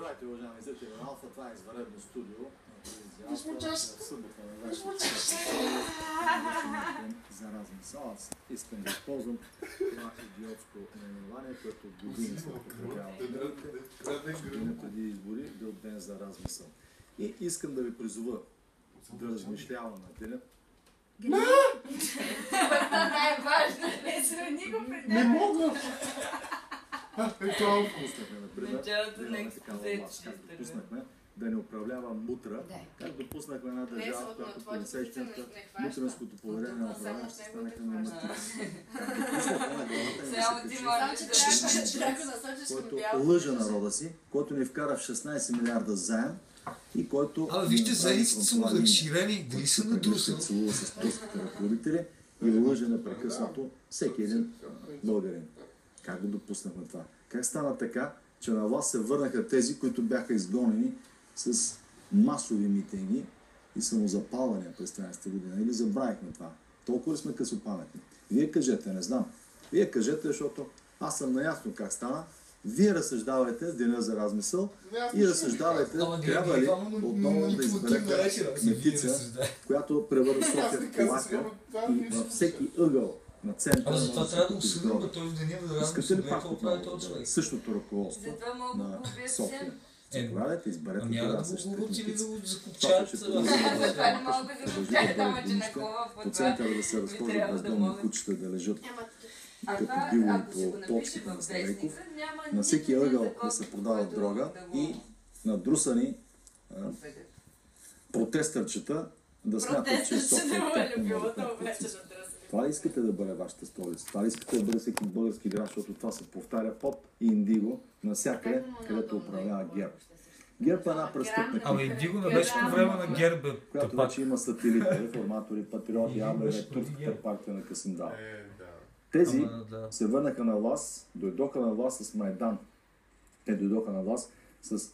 Здравейте, уважаеми зрители на Алфа, това е извънредно студио. В събота на вечер за размисъл. Аз искам да използвам това идиотско наименование, което от години се употребява преди избори, бил ден за размисъл. И искам да ви призова да размишлявам на деня. Не мога! Пуснахме, например, допуснахме да не управлява мутра, как допуснахме една държава, в която полицейщината, мутренското поведение на управляващите станаха на мътници. Допуснахме на главата и който лъжа народа си, който ни вкара в 16 милиарда заем и който... вижте, заедниците са му разширени, дали са надрусани. Целува с турските ръководители и лъже непрекъснато всеки един българин. Как го допуснахме това? Как стана така, че на власт се върнаха тези, които бяха изгонени с масови митинги и самозапалвания през 13-та година? Или забравихме това? Толкова ли сме късопаметни? Вие кажете, не знам. Вие кажете, защото аз съм наясно как стана. Вие разсъждавайте деня за размисъл и разсъждавайте, трябва ли отново да изберете кметица, която превърна София в колака и във всеки ъгъл на центъра. Това трябва да осъдим, той в деня да искате ли пак отново същото ръководство на София? Заповядайте, изберете тогава същата кметица. Това ще по центъра да се разхождат бездомни кучета, да лежат като било по плочките на Славейков, на всеки ъгъл да се продава дрога и надрусани протестърчета да смятат, че София е това ли искате да бъде вашата столица? Това ли искате да бъде всеки български град, защото това се повтаря под Индиго навсякъде, където управлява ГЕРБ. ГЕРБ е една престъпна клика. Индиго не беше по време на ГЕРБ, която вече има сателити, реформатори, патриоти, АБВ, турската партия на Касимдал. Тези се върнаха на власт, дойдоха на власт с Майдан. Те дойдоха на власт с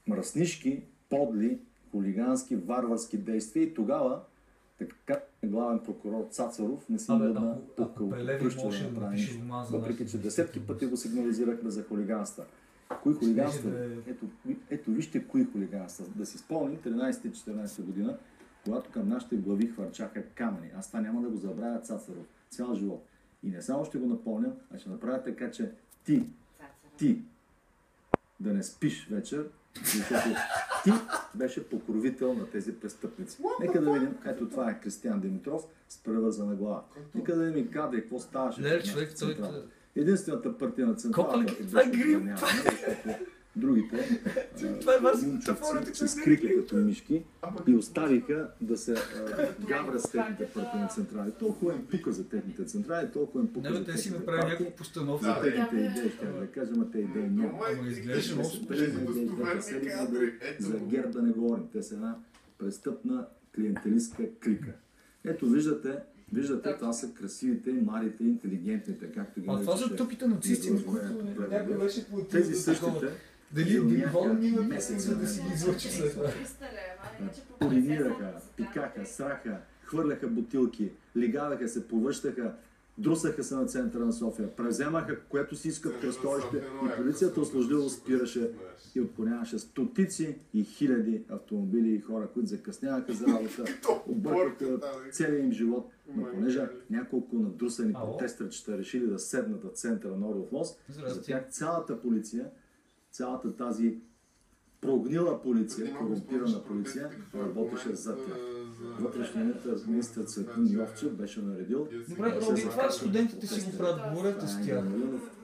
мръснишки, подли, хулигански, варварски действия и тогава така главен прокурор Цацаров не си мъдна пръща да направи, въпреки че десетки пъти го сигнализирахме за хулиганства. Кои хулиганства? Ето вижте кои хулиганства. Да си спомним 13-14 година, когато към нашите глави хвърчаха камъни. Аз това няма да го забравя Цацаров цял живот. И не само ще го напомням, а ще направя така, че ти да не спиш вечер, защото ти беше покровител на тези престъпници. Нека да видим, ето това е Кристиян Димитров с превързана глава. Нека да видим къде, какво ставаше. Единствената партийна централа, която беше изпълнявана, защото другите момчуци се скрикли като мишки и оставиха да се гаврят с техните партийни централи. Толкова им пука за техните централи, толкова им пука за техните партии, за техните идеи, ще да кажем, а те идеи няма. За ГЕРБ да не говорим. Те са една престъпна клиентелистка клика. Ето виждате, това са красивите, младите, интелигентните, както ги наричаше. Това са тъпите нацисти, някой беше платил. Тези същите дали месеца да си ги излъчи след това. Уринираха, пикаха, сраха, хвърляха бутилки, лигаваха се, повръщаха, друсаха се на центъра на София, превземаха което си искат кръстовище и полицията услужливо спираше и отклоняваше стотици и хиляди автомобили и хора, които закъсняваха за работа, объркаха целия им живот. Но понеже няколко надрусани протестърчета решили да седнат в центъра на Орлов мост, за тях цялата полиция, цялата тази прогнила полиция, корумпирана полиция, работеше зад тях. Вътрешният министър Цветлин Йовчев беше наредил... Добре, Роби, това студентите си го правят, говорете с тях.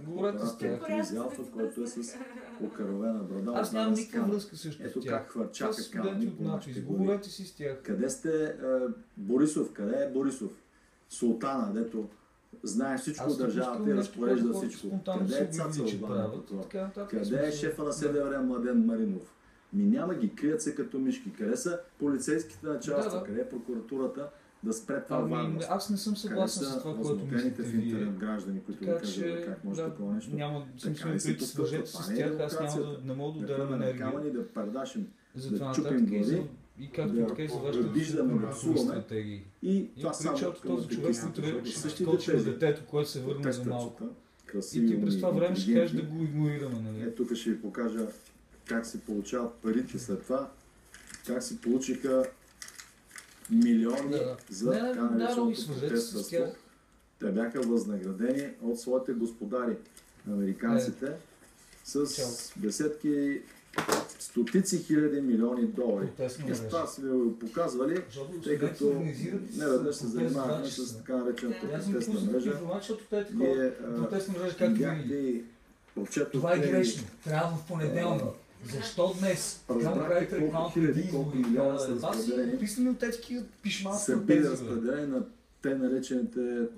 Говорете с тях. Алфа, който е с окаровена брада. Аз нямам никаква връзка също с тях. Ето как хвърчака камъни по нашите глави. Говорете си с тях. Къде сте Борисов? Къде е Борисов? Султана, дето знае всичко от държавата и разпорежда всичко. Къде е Цацаров, главен прокурор? Къде е шефа на СДВР Младен Маринов? Няма ги, крият се като мишки. Къде са полицейските началства? Къде е прокуратурата да спре това варварство? Аз не съм съгласен с това, което мислите в интернет граждани, които ви казват как може такова нещо. Няма смисъл да свържете с тях, аз не мога да дарам енергия. Да пардашим, да чупим глави, и както така и завършваме да псуваме. И това само този човек, който скочи на детето, което се върна за малко. И ти през това време ще кажеш да го игнорираме. Тук ще ви покажа как се получават парите след това, как се получиха милиони за така нареченото протестърство. Те бяха възнаградени от своите господари, американците, с десетки, стотици хиляди милиони долари. И това сме го показвали, тъй като неведнъж се занимавахме с така наречената протестна мрежа. Вие прочетохте... Това е грешно. Трябва в понеделник. Защо днес? Разбрахте колко хиляди, колко милиона са били разпределени на те наречените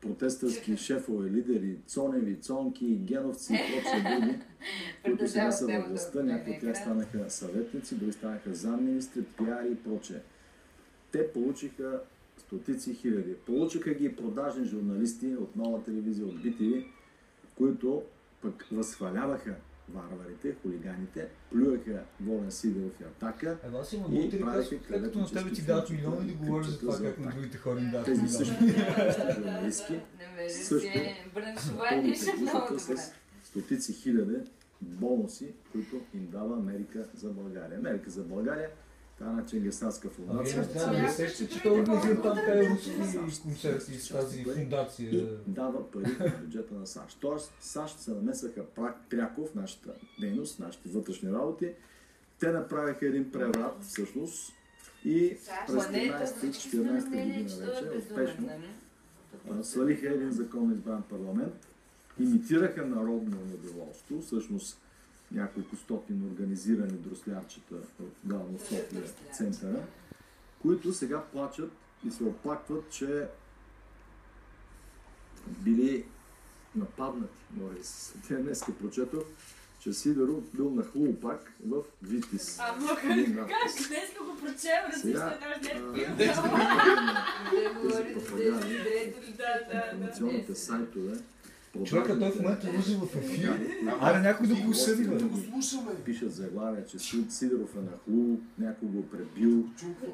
протестърски шефове, лидери, Цоневи, Цонки, Геновци и прочие други, които сега са във властта. Някои от тях станаха съветници, други станаха замминистри, пиари и прочее. Те получиха стотици хиляди. Получиха ги продажни журналисти от Нова телевизия, от BTV, които пък възхваляваха варварите, хулиганите, плюеха Волен Сидеров и Атака и правиха като на тебе ти дадат милиони да говориш за това как на другите хора им дадат милиони. Тези същите журналистки също с стотици хиляди бонуси, които им дава Америка за България. Америка за България, тази ченгесанска фундация. Не сеща, че той организира там тези руски концерти с тази фундация. И дава пари в бюджета на САЩ. Тоест САЩ се намесаха пряко в нашата дейност, нашите вътрешни работи. Те направиха един преврат всъщност и през 13-14 година вече успешно свалиха един законно избран парламент, имитираха народно недоволство, всъщност няколко стотин организирани дрослярчета от Главно София центъра, които сега плачат и се оплакват, че били нападнати. Те днеска прочетох, че Сидеров бил нахлул пак в Витис. Как днес го прочел, сега информационните сайтове. Човека той в момента лъжи в ефир. Аре някой да го осъди, бе. Пишат заглавия, че Сидеров е нахлул, някой го пребил,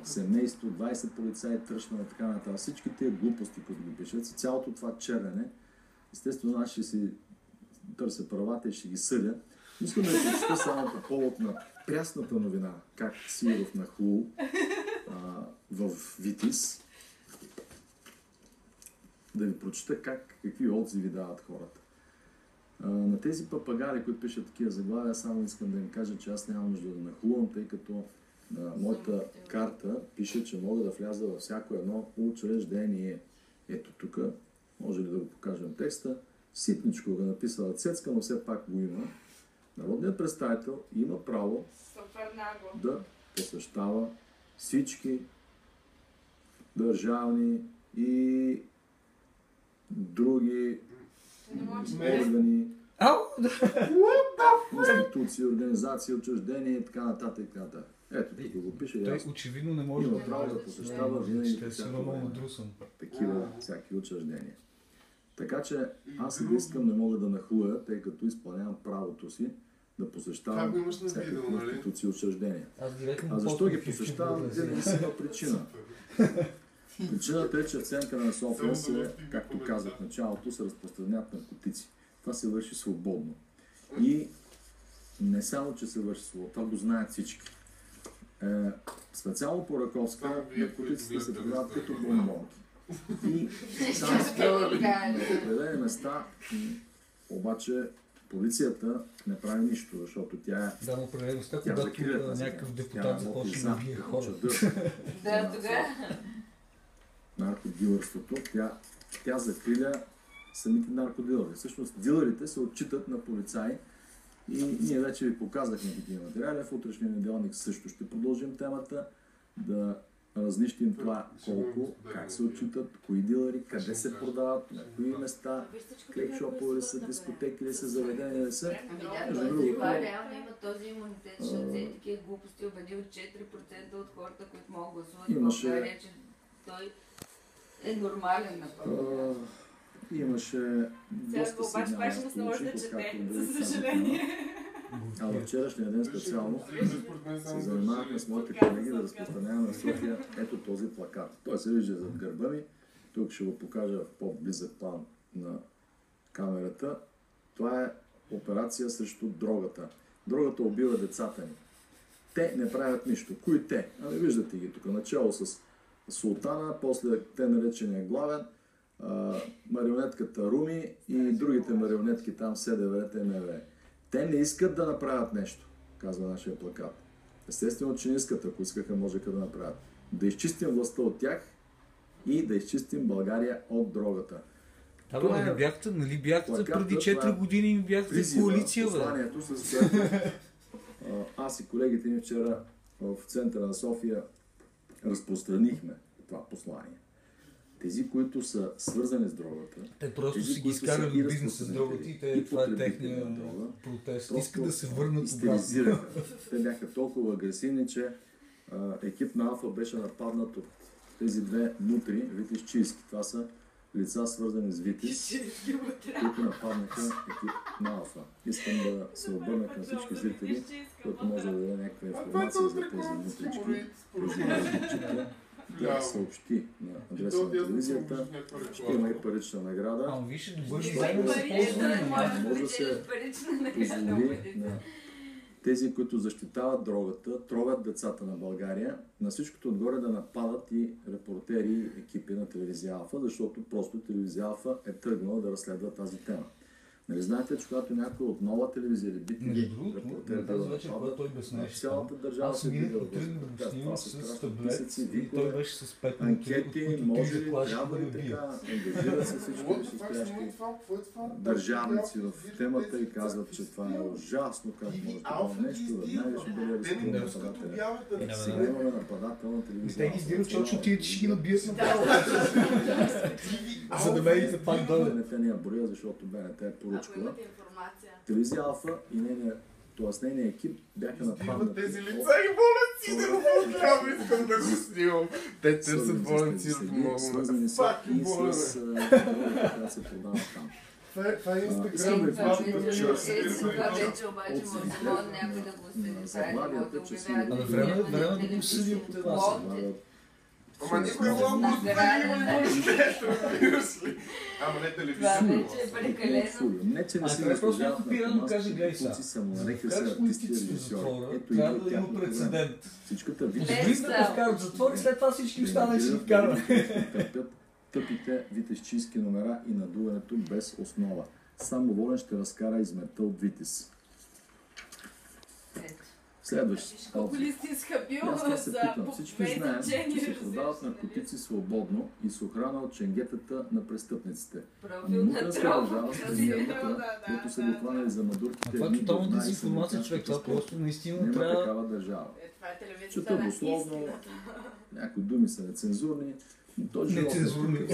семейство, 20 полицаи тръщна и така нататък. Всички тия глупости, които го пишат, с цялото това червене, естествено аз ще си търся правата и ще ги съдя. Искам да прочета само по повод на прясната новина, как Сидеров нахлул в Витис. Да ви прочета какви отзиви дават хората. На тези папагали, които пишат такива заглавия, само искам да им кажа, че аз нямам нужда да нахлувам, тъй като на моята карта пише, че мога да вляза във всяко едно учреждение. Ето тук, може ли да го покажем текста, ситничко го написала Цецка, но все пак го има. Народният представител има право да посещава всички държавни и други органи, институции, организации, учреждения и така нататък. Ето, тук го пише. Той очевидно не може да право да посещава винаги такива всяки всяки учреждения. Така че аз да искам не мога да нахлуя, тъй като изпълнявам правото си да посещавам всяки институции и учреждения. А защо ги посещавам? Винаги си има причина. Причината е, че в центъра на София се, както казах в началото, се разпространяват наркотици. Това се върши свободно. И не само, че се върши свободно, това го знаят всички. Специално по Раковска наркотиците се продават като бомбонки. И там на определени места, обаче полицията не прави нищо, защото тя е... Да, но определени места, когато някакъв депутат започне да бие хора. Да, тогава. Наркодилърството, тя закриля самите наркодилъри. Всъщност дилърите се отчитат на полицаи и ние вече ви показахме такива материали. В утрешния неделник също ще продължим темата, да разнищим това колко, как се отчитат, кои дилъри, къде се продават, на кои места, клейкшопове ли са, дискотеки ли са, заведения ли са. Това реално има този имунитет, защото все такива глупости убедил 4% от хората, които могат гласуват в България, че той е нормален напълно. Имаше доста сигнали, за съжаление. А във вчерашния ден специално се занимавахме с моите колеги да разпространяваме на София ето този плакат. Той се вижда зад гърба ми. Тук ще го покажа в по-близък план на камерата. Това е операция срещу дрогата. Дрогата убива децата ни. Те не правят нищо. Кои те? Ами виждате ги тук. Начало с султана, после те наречения главен, марионетката Руми и другите марионетки там, СДВ, ТНВ. Те не искат да направят нещо, казва нашия плакат. Естествено, че не искат, ако искаха, можеха да направят. Да изчистим властта от тях и да изчистим България от дрогата. Нали бяхте преди 4 години и бяхте за коалиция, посланието, с което аз и колегите ми вчера в центъра на София разпространихме това послание. Тези, които са свързани с дрогата, те просто си ги изкарали бизнеса с дрогата и това е техния протест. Искат да се върнат обратно. Те бяха толкова агресивни, че екип на Алфа беше нападнат от тези две мутри, витишчийски. Това са лица, свързани с Витис, които нападнаха екип на Алфа. Искам да се обърна към всички зрители, които може да даде някаква информация за тези мутрички, тези мутрички. Да съобщи на адреса на телевизията, ще има и парична награда. Може да се позволи на тези, които защитават дрогата, трогат децата на България, на всичкото отгоре да нападат и репортери и екипи на телевизия Алфа, защото просто телевизия Алфа е тръгнала да разследва тази тема. Нали знаете, че когато някой от нова телевизия или бити репортер бива нападат, цялата държава се биде от това са страшни писъци, викове, анкети, може ли, трябва ли така, ангажират се всички висшестоящи държавници в темата и казват, че това е ужасно, как може такова нещо, веднага ще бъде арестуван нападателя. Сега имаме нападател на телевизия. Те ги издират, защото тия ще ги набият направо. За да ме пак дойде. Не те ни я броя, защото БНТ е поръчкова. Телевизия Алфа и нейния екип бяха нападнати. Тези лица и Волен Сидеров, трябва искам да го снимам. Те търсят Волен Сидеров много. Свързани са и с която се продава там. Това е Инстаграм Това вече обаче може някой да го следи. Време да го съди от това. Ама никой не го Ама не телевизия. Това вече е прекалено. Не, че не си просто копирано, каже, гледай сега. Вкараш политиците в затвора, трябва да има прецедент. Всичката Виж да вкарат в затвор и след това всички останали си вкарват. Тъпите витешчийски номера и надуването без основа. Само Волен ще разкара измета от Витис. Следващ. Колко ли си схабил за всички знаем, че се продават наркотици свободно и с охрана от ченгетата на престъпниците. Мутренска държава с премиерната, които са го хванали за мадурките. Това е тотална дезинформация, човек. Това просто наистина трябва... Няма такава държава. Чета дословно, някои думи са нецензурни. Нецензурни.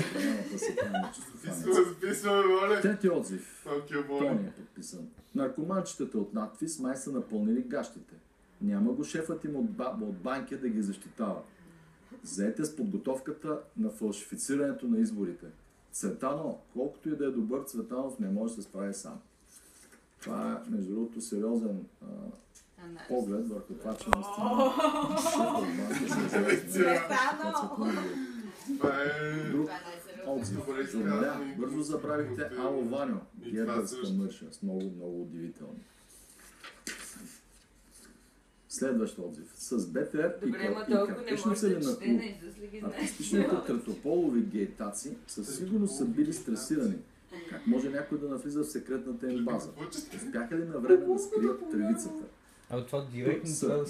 Трети отзив. Тони е подписан. Наркоманчетата от надпис май са напълнили гащите. Няма го шефът им от банки да ги защитава. Заете с подготовката на фалшифицирането на изборите. Цветанов, колкото и да е добър, Цветанов не може да се справи сам. Това е, между другото, сериозен поглед върху това, че наистина друг отзив. Бързо забравихте Ало Ваньо, гербърска мърша, с много удивителни. Следващ отзив. С БТР и картишници артистичните Третополови гейтаци със сигурност са били стресирани. Как може някой да навлиза в секретната им база? Успяха ли на време да скрият тревицата? Това директно трябва да